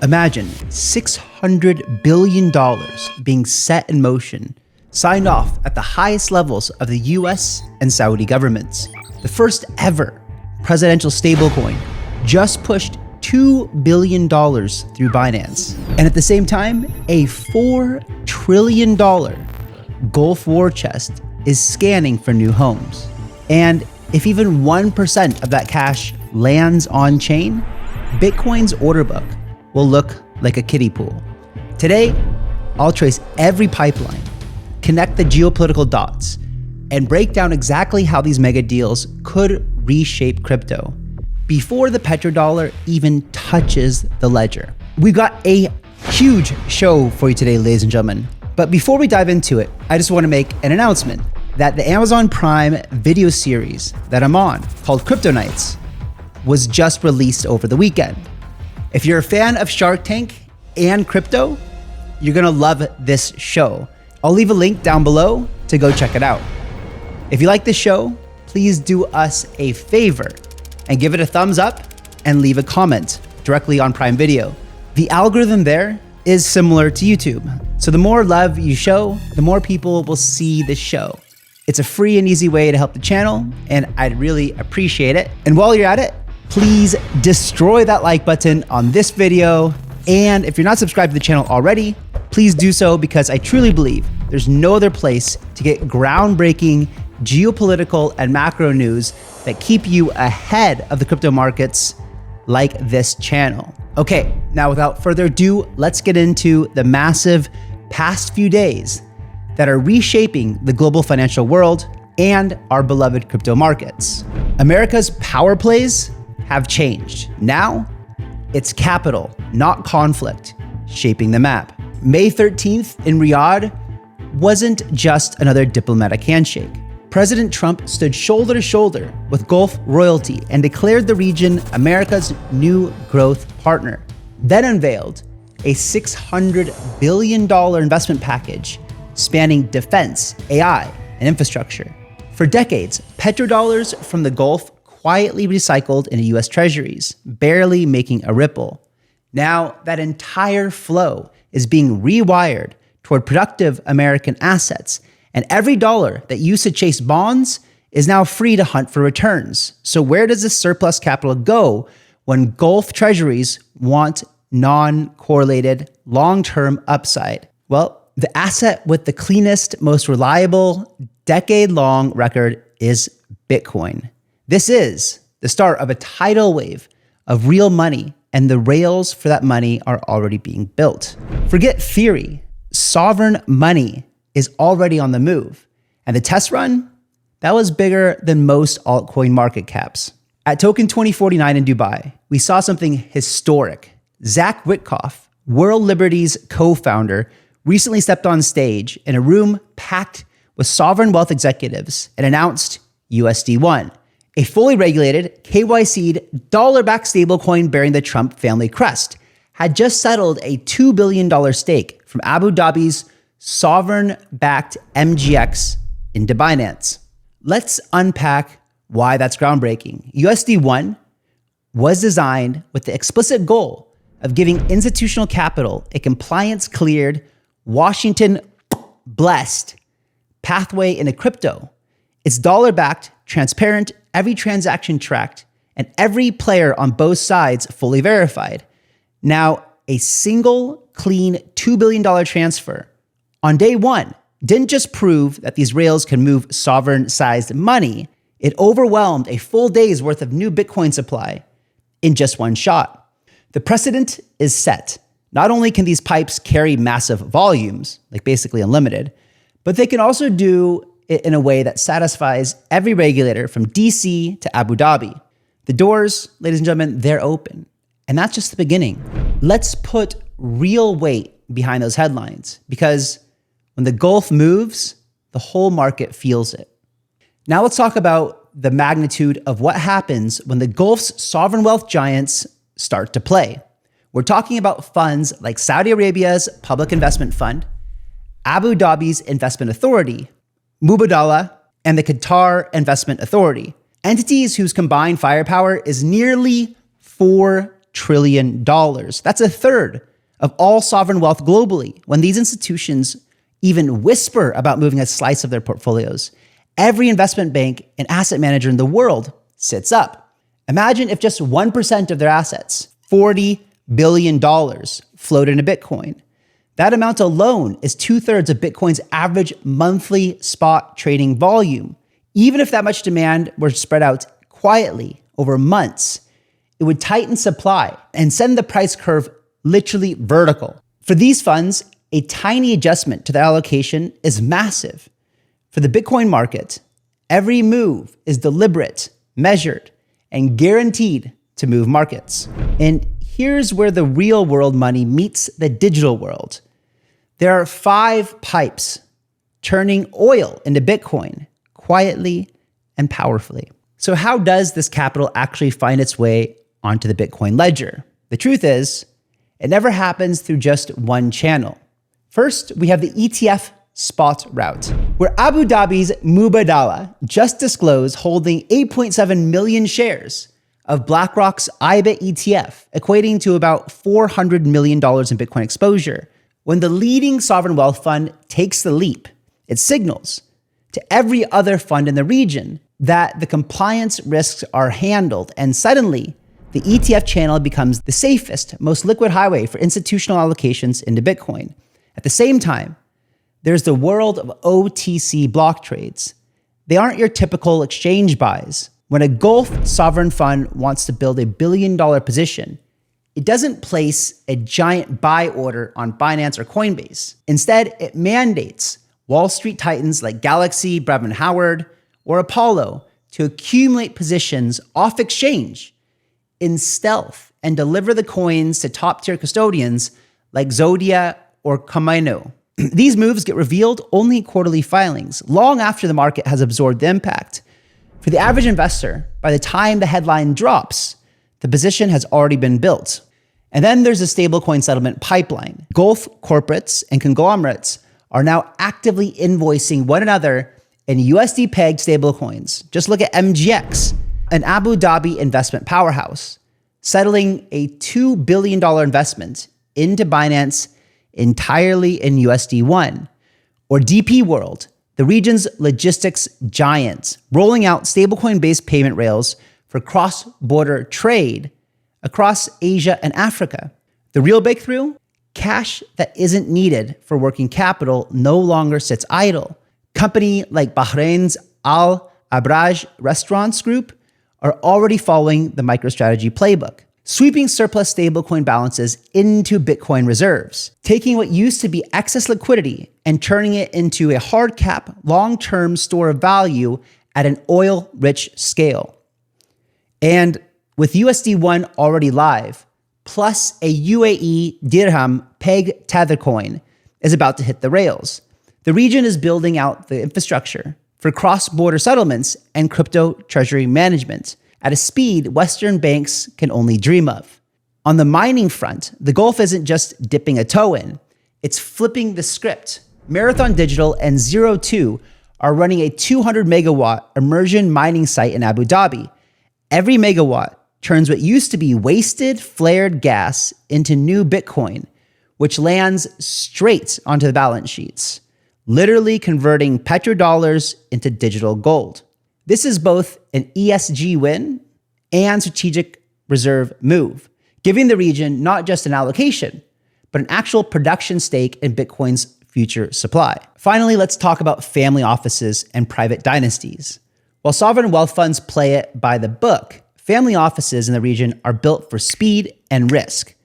Imagine $600 billion being set in motion, signed off at the highest levels of the US and Saudi governments. The first ever presidential stablecoin just pushed $2 billion through Binance. And at the same time, a $4 trillion Gulf war chest is scanning for new homes. And if even 1% of that cash lands on chain, Bitcoin's order book will look like a kiddie pool. Today, I'll trace every pipeline, connect the geopolitical dots, and break down exactly how these mega deals could reshape crypto before the petrodollar even touches the ledger. We've got a huge show for you today, ladies and gentlemen. But before we dive into it, I just want to make an announcement that the Amazon Prime video series that I'm on, called Crypto Nights, was just released over the weekend. If you're a fan of Shark Tank and crypto, you're gonna love this show. I'll leave a link down below to go check it out. If you like this show, please do us a favor and give it a thumbs up and leave a comment directly on Prime Video. The algorithm there is similar to YouTube. So the more love you show, the more people will see the show. It's a free and easy way to help the channel, and I'd really appreciate it. And while you're at it, please destroy that like button on this video. And if you're not subscribed to the channel already, please do so, because I truly believe there's no other place to get groundbreaking geopolitical and macro news that keep you ahead of the crypto markets like this channel. Okay, now without further ado, let's get into the massive past few days that are reshaping the global financial world and our beloved crypto markets. America's power plays have changed. Now, it's capital, not conflict, shaping the map. May 13th in Riyadh wasn't just another diplomatic handshake. President Trump stood shoulder to shoulder with Gulf royalty and declared the region America's new growth partner, then unveiled a $600 billion investment package spanning defense, AI, and infrastructure. For decades, petrodollars from the Gulf quietly recycled into US Treasuries, barely making a ripple. Now, that entire flow is being rewired toward productive American assets, and every dollar that used to chase bonds is now free to hunt for returns. So where does this surplus capital go when Gulf Treasuries want non-correlated long-term upside? Well, the asset with the cleanest, most reliable, decade-long record is Bitcoin. This is the start of a tidal wave of real money, and the rails for that money are already being built. Forget theory. Sovereign money is already on the move. And the test run, that was bigger than most altcoin market caps. At Token 2049 in Dubai, we saw something historic. Zach Witkoff, World Liberty's co-founder, recently stepped on stage in a room packed with sovereign wealth executives and announced USD1, a fully regulated, KYC'd, dollar-backed stablecoin bearing the Trump family crest, had just settled a $2 billion stake from Abu Dhabi's sovereign-backed MGX into Binance. Let's unpack why that's groundbreaking. USD1 was designed with the explicit goal of giving institutional capital a compliance-cleared, Washington-blessed pathway into crypto. It's dollar-backed, transparent, every transaction tracked, and every player on both sides fully verified. Now, a single clean $2 billion transfer on day one didn't just prove that these rails can move sovereign-sized money, it overwhelmed a full day's worth of new Bitcoin supply in just one shot. The precedent is set. Not only can these pipes carry massive volumes, like basically unlimited, but they can also do it in a way that satisfies every regulator from DC to Abu Dhabi. The doors, ladies and gentlemen, they're open. And that's just the beginning. Let's put real weight behind those headlines, because when the Gulf moves, the whole market feels it. Now let's talk about the magnitude of what happens when the Gulf's sovereign wealth giants start to play. We're talking about funds like Saudi Arabia's Public Investment Fund, Abu Dhabi's Investment Authority, Mubadala, and the Qatar Investment Authority, entities whose combined firepower is nearly $4 trillion. That's a third of all sovereign wealth globally. When these institutions even whisper about moving a slice of their portfolios, every investment bank and asset manager in the world sits up. Imagine if just 1% of their assets, $40 billion, flowed into Bitcoin. That amount alone is 2/3 of Bitcoin's average monthly spot trading volume. Even if that much demand were spread out quietly over months, it would tighten supply and send the price curve literally vertical. For these funds, a tiny adjustment to their allocation is massive. For the Bitcoin market, every move is deliberate, measured, and guaranteed to move markets. And here's where the real world money meets the digital world. There are 5 pipes turning oil into Bitcoin quietly and powerfully. So how does this capital actually find its way onto the Bitcoin ledger? The truth is, it never happens through just one channel. First, we have the ETF spot route, where Abu Dhabi's Mubadala just disclosed holding 8.7 million shares of BlackRock's IBIT ETF, equating to about $400 million in Bitcoin exposure. When the leading sovereign wealth fund takes the leap, it signals to every other fund in the region that the compliance risks are handled, and suddenly the ETF channel becomes the safest, most liquid highway for institutional allocations into Bitcoin. At the same time, there's the world of OTC block trades. They aren't your typical exchange buys. When a Gulf sovereign fund wants to build $1 billion position, it doesn't place a giant buy order on Binance or Coinbase. Instead, it mandates Wall Street titans like Galaxy, Brevan Howard, or Apollo to accumulate positions off exchange in stealth and deliver the coins to top-tier custodians like Zodia or Kamino. These moves get revealed only in quarterly filings, long after the market has absorbed the impact. For the average investor, by the time the headline drops, the position has already been built. And then there's the stablecoin settlement pipeline. Gulf corporates and conglomerates are now actively invoicing one another in USD-pegged stablecoins. Just look at MGX, an Abu Dhabi investment powerhouse, settling a $2 billion investment into Binance entirely in USD1. Or DP World, the region's logistics giant, rolling out stablecoin-based payment rails for cross-border trade across Asia and Africa. The real breakthrough? Cash that isn't needed for working capital no longer sits idle. Company like Bahrain's Al Abraj Restaurants Group are already following the MicroStrategy playbook, sweeping surplus stablecoin balances into Bitcoin reserves, taking what used to be excess liquidity and turning it into a hard cap, long-term store of value at an oil-rich scale. And with USD1 already live, plus a UAE dirham peg tether coin is about to hit the rails, the region is building out the infrastructure for cross-border settlements and crypto treasury management at a speed Western banks can only dream of. On the mining front, the Gulf isn't just dipping a toe in, it's flipping the script. Marathon Digital and Zero2 are running a 200 megawatt immersion mining site in Abu Dhabi. Every megawatt turns what used to be wasted, flared gas into new Bitcoin, which lands straight onto the balance sheets, literally converting petrodollars into digital gold. This is both an ESG win and strategic reserve move, giving the region not just an allocation, but an actual production stake in Bitcoin's future supply. Finally, let's talk about family offices and private dynasties. While sovereign wealth funds play it by the book, family offices in the region are built for speed and risk.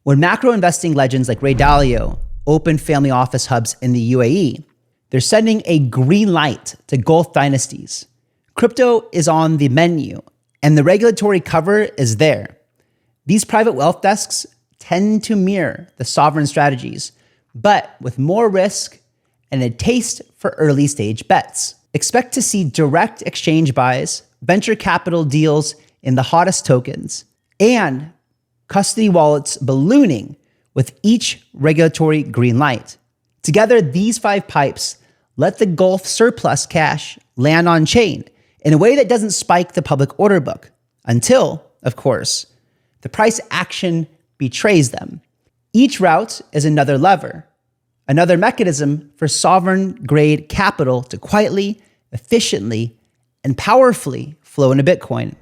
When macro investing legends like Ray Dalio open family office hubs in the UAE, they're sending a green light to Gulf dynasties. Crypto is on the menu, and the regulatory cover is there. These private wealth desks tend to mirror the sovereign strategies, but with more risk and a taste for early stage bets. Expect to see direct exchange buys, venture capital deals in the hottest tokens, and custody wallets ballooning with each regulatory green light. Together, these 5 pipes let the Gulf surplus cash land on chain in a way that doesn't spike the public order book until, of course, The price action betrays them. Each route is another lever, another mechanism for sovereign-grade capital to quietly, efficiently, and powerfully flow into Bitcoin.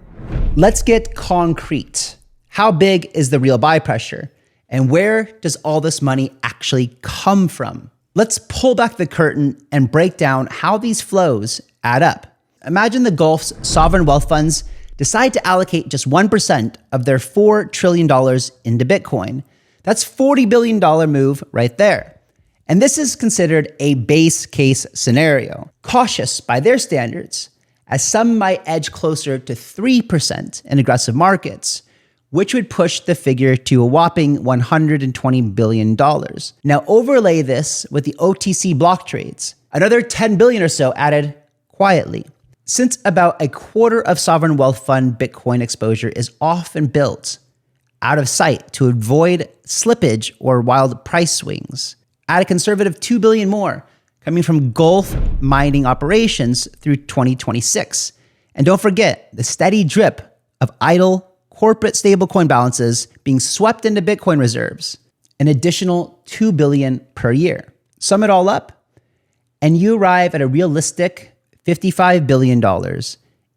Let's get concrete. How big is the real buy pressure? And where does all this money actually come from? Let's pull back the curtain and break down how these flows add up. Imagine the Gulf's sovereign wealth funds decide to allocate just 1% of their $4 trillion into Bitcoin. That's $40 billion move right there. And this is considered a base case scenario, cautious by their standards, as some might edge closer to 3% in aggressive markets, which would push the figure to a whopping $120 billion. Now overlay this with the OTC block trades, another 10 billion or so added quietly. Since about a quarter of sovereign wealth fund Bitcoin exposure is often built out of sight to avoid slippage or wild price swings, add a conservative 2 billion more coming from Gulf mining operations through 2026. And don't forget the steady drip of idle corporate stablecoin balances being swept into Bitcoin reserves, an additional 2 billion per year. Sum it all up, and you arrive at a realistic $55 billion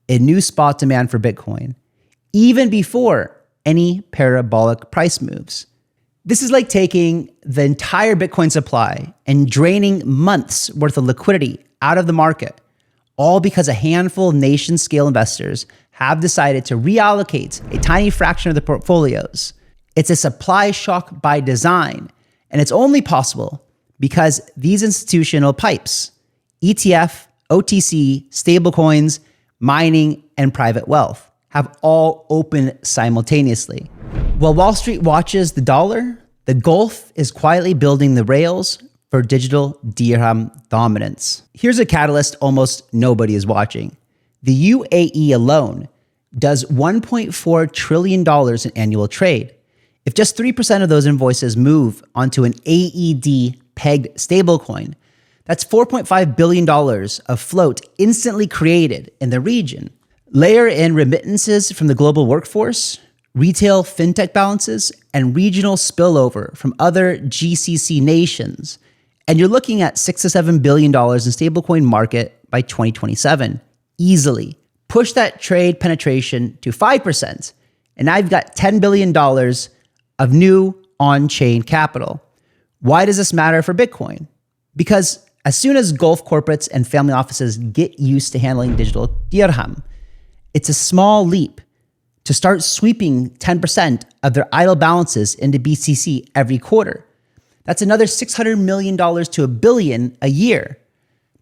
in new spot demand for Bitcoin, even before any parabolic price moves. This is like taking the entire Bitcoin supply and draining months worth of liquidity out of the market, all because a handful of nation-scale investors have decided to reallocate a tiny fraction of their portfolios. It's a supply shock by design, and it's only possible because these institutional pipes, ETF, OTC, stablecoins, mining, and private wealth, have all opened simultaneously. While Wall Street watches the dollar, the Gulf is quietly building the rails for digital dirham dominance. Here's a catalyst almost nobody is watching. The UAE alone does $1.4 trillion in annual trade. If just 3% of those invoices move onto an AED-pegged stablecoin, that's $4.5 billion of float instantly created in the region. Layer in remittances from the global workforce, retail fintech balances, and regional spillover from other GCC nations, and you're looking at $6 to $7 billion in stablecoin market by 2027, easily. Push that trade penetration to 5%, and now you've got $10 billion of new on-chain capital. Why does this matter for Bitcoin? Because as soon as Gulf corporates and family offices get used to handling digital dirham, it's a small leap to start sweeping 10% of their idle balances into BCC every quarter. That's another $600 million to $1 billion a year,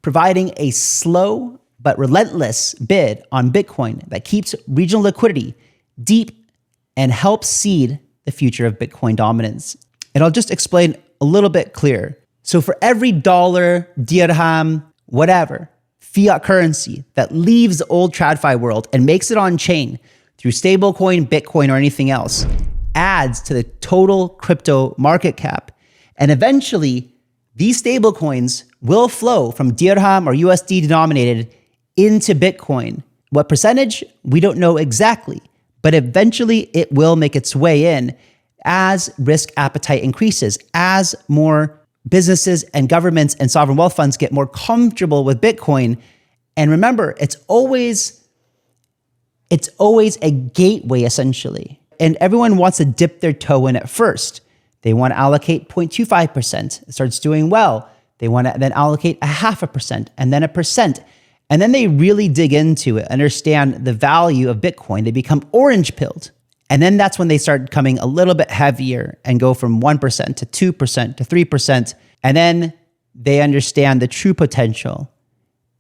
providing a slow but relentless bid on Bitcoin that keeps regional liquidity deep and helps seed the future of Bitcoin dominance. And I'll just explain a little bit clearer. So for every dollar, dirham, whatever, fiat currency that leaves the old TradFi world and makes it on chain through stablecoin, Bitcoin, or anything else, adds to the total crypto market cap. And eventually, these stablecoins will flow from dirham or USD denominated into Bitcoin. What percentage? We don't know exactly, but eventually it will make its way in as risk appetite increases, as more businesses and governments and sovereign wealth funds get more comfortable with Bitcoin. And remember, it's always a gateway, essentially. And everyone wants to dip their toe in at first. They want to allocate 0.25%. It starts doing well. They want to then allocate 0.5% and then 1%. And then they really dig into it, understand the value of Bitcoin. They become orange-pilled. And then that's when they start coming a little bit heavier and go from 1% to 2% to 3%. And then they understand the true potential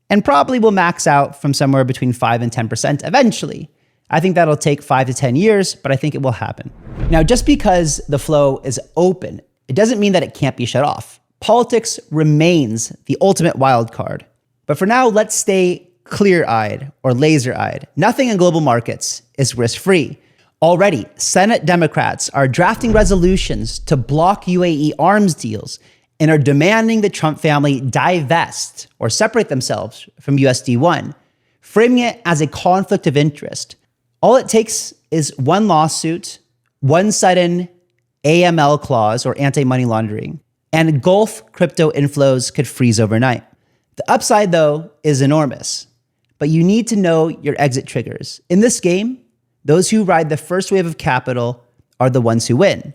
and probably will max out from somewhere between 5 and 10% eventually. I think that'll take 5 to 10 years, but I think it will happen. Now, just because the flow is open, it doesn't mean that it can't be shut off. Politics remains the ultimate wild card. But for now, let's stay clear-eyed or laser-eyed. Nothing in global markets is risk-free. Already, Senate Democrats are drafting resolutions to block UAE arms deals and are demanding the Trump family divest or separate themselves from USD1, framing it as a conflict of interest. All it takes is one lawsuit, one sudden AML clause or anti-money laundering, and Gulf crypto inflows could freeze overnight. The upside, though, is enormous, but you need to know your exit triggers. In this game, those who ride the first wave of capital are the ones who win.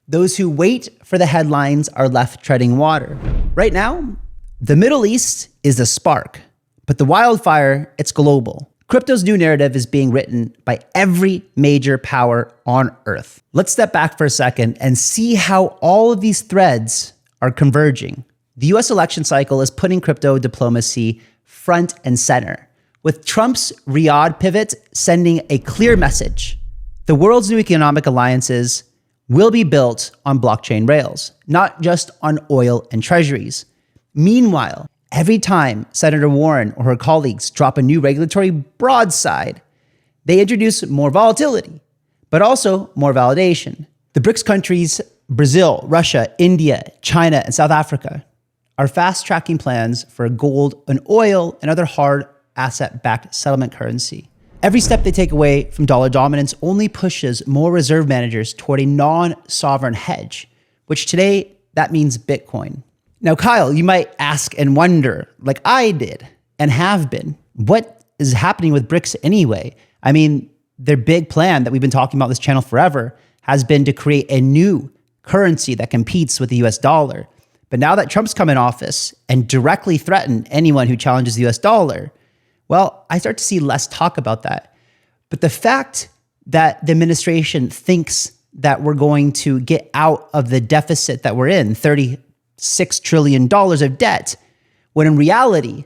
Those who wait for the headlines are left treading water. Right now, the Middle East is a spark, but the wildfire, it's global. Crypto's new narrative is being written by every major power on Earth. Let's step back for a second and see how all of these threads are converging. The US election cycle is putting crypto diplomacy front and center, with Trump's Riyadh pivot sending a clear message. The world's new economic alliances will be built on blockchain rails, not just on oil and treasuries. Meanwhile, every time Senator Warren or her colleagues drop a new regulatory broadside, they introduce more volatility, but also more validation. The BRICS countries, Brazil, Russia, India, China, and South Africa, are fast-tracking plans for gold and oil and other hard asset-backed settlement currency. Every step they take away from dollar dominance only pushes more reserve managers toward a non-sovereign hedge, which today, that means Bitcoin. Now, Kyle, you might ask and wonder, like I did and have been, what is happening with BRICS anyway? I mean, their big plan that we've been talking about on this channel forever has been to create a new currency that competes with the US dollar. But now that Trump's come in office and directly threatened anyone who challenges the US dollar, well, I start to see less talk about that. But the fact that the administration thinks that we're going to get out of the deficit that we're in, $36 trillion of debt, when in reality,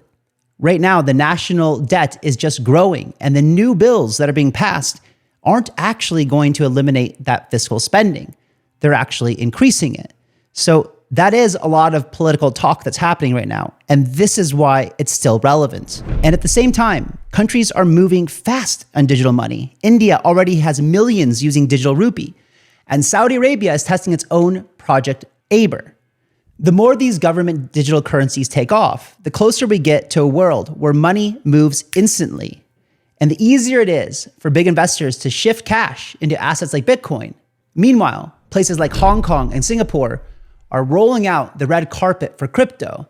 right now, the national debt is just growing and the new bills that are being passed aren't actually going to eliminate that fiscal spending. They're actually increasing it. So that is a lot of political talk that's happening right now. And this is why it's still relevant. And at the same time, countries are moving fast on digital money. India already has millions using digital rupee. And Saudi Arabia is testing its own project Aber. The more these government digital currencies take off, the closer we get to a world where money moves instantly. And the easier it is for big investors to shift cash into assets like Bitcoin. Meanwhile, places like Hong Kong and Singapore are rolling out the red carpet for crypto.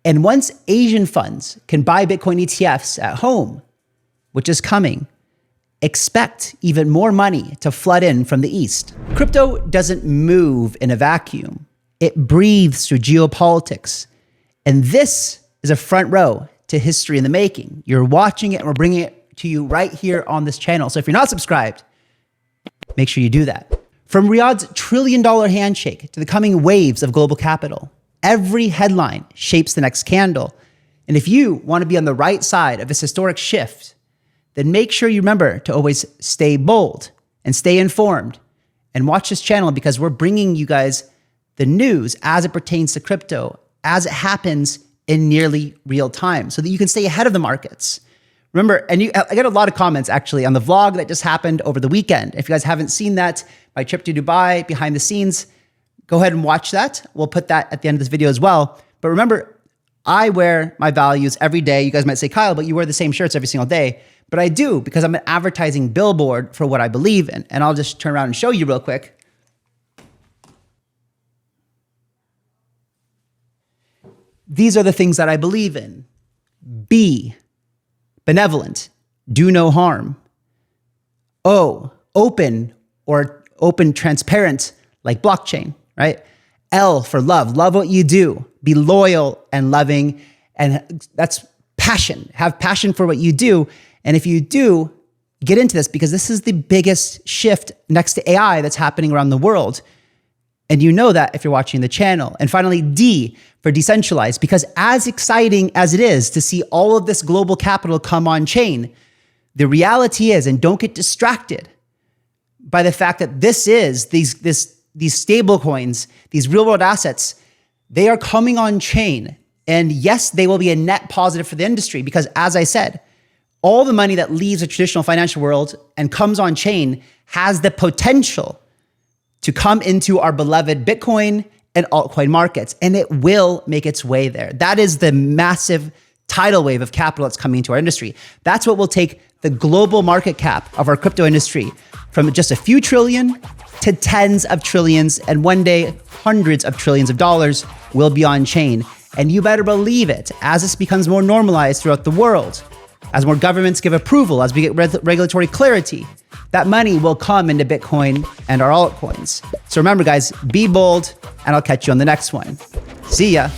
And once Asian funds can buy Bitcoin ETFs at home, which is coming, expect even more money to flood in from the East. Crypto doesn't move in a vacuum. It breathes through geopolitics. And this is a front row to history in the making. You're watching it and we're bringing it to you right here on this channel. So if you're not subscribed, make sure you do that. From Riyadh's trillion-dollar handshake to the coming waves of global capital, every headline shapes the next candle. And if you want to be on the right side of this historic shift, then make sure you remember to always stay bold and stay informed and watch this channel because we're bringing you guys the news as it pertains to crypto, as it happens in nearly real time so that you can stay ahead of the markets. Remember, and I get a lot of comments actually on the vlog that just happened over the weekend. If you guys haven't seen that, my trip to Dubai, behind the scenes, go ahead and watch that. We'll put that at the end of this video as well. But remember, I wear my values every day. You guys might say, Kyle, but you wear the same shirts every single day. But I do because I'm an advertising billboard for what I believe in. And I'll just turn around and show you real quick. These are the things that I believe in. B, benevolent, do no harm. O, open or open, transparent, like blockchain, right? L for love, love what you do, be loyal and loving. And that's passion, have passion for what you do. And if you do, get into this because this is the biggest shift next to AI that's happening around the world. And you know that if you're watching the channel. And finally, D for decentralized, because as exciting as it is to see all of this global capital come on chain, the reality is, and don't get distracted by the fact that these stable coins, these real world assets, they are coming on chain. And yes, they will be a net positive for the industry because as I said, all the money that leaves the traditional financial world and comes on chain has the potential to come into our beloved Bitcoin and altcoin markets, and it will make its way there. That is the massive tidal wave of capital that's coming into our industry. That's what will take the global market cap of our crypto industry from just a few trillion to tens of trillions, and one day, hundreds of trillions of dollars will be on chain. And you better believe it, as this becomes more normalized throughout the world, as more governments give approval, as we get regulatory clarity, that money will come into Bitcoin and our altcoins. So remember, guys, be bold, and I'll catch you on the next one. See ya.